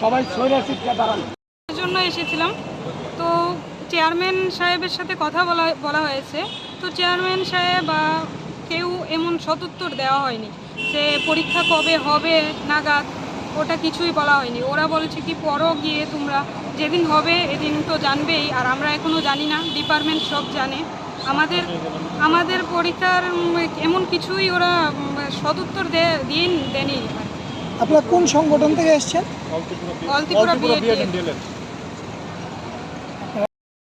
সবাই জন্য এসেছিলাম। তো চেয়ারম্যান সাহেবের সাথে কথা বলা হয়েছে। তো চেয়ারম্যান সাহেব বা কেউ এমন সদুত্তর দেওয়া হয়নি যে পরীক্ষা কবে হবে নাগাদ, ওটা কিছুই বলা হয়নি। ওরা বলছে কি পরও গিয়ে তোমরা যেদিন হবে এদিন তো জানবেই, আর আমরা এখনও জানি না, ডিপার্টমেন্ট সব জানে। আমাদের পরীক্ষার এমন কিছুই ওরা সদুত্তর দেয়নি। আপনারা কোন সংগঠন থেকে এসেছেন? অলত্রিপুরা বিএড।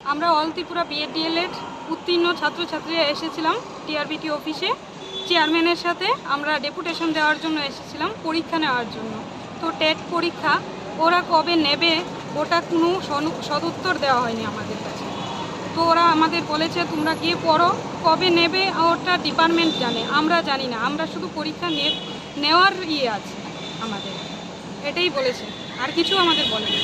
আমরা অলত্রিপুরা বিএড উত্তীর্ণ ছাত্রছাত্রীরা এসেছিলাম টিআরবিটি অফিসে। চেয়ারম্যানের সাথে আমরা ডেপুটেশন দেওয়ার জন্য এসেছিলাম, পরীক্ষা নেওয়ার জন্য। তো টেট পরীক্ষা ওরা কবে নেবে ওটা কোনো সদুত্তর দেওয়া হয়নি আমাদের কাছে। তো ওরা আমাদের বলেছে তোমরা গিয়ে পড়ো, কবে নেবে ওটা ডিপার্টমেন্ট জানে, আমরা জানি না। আমরা শুধু পরীক্ষা নেওয়ার আছে আমাদের, এটাই বলেছে, আর কিছু আমাদের বলেনি।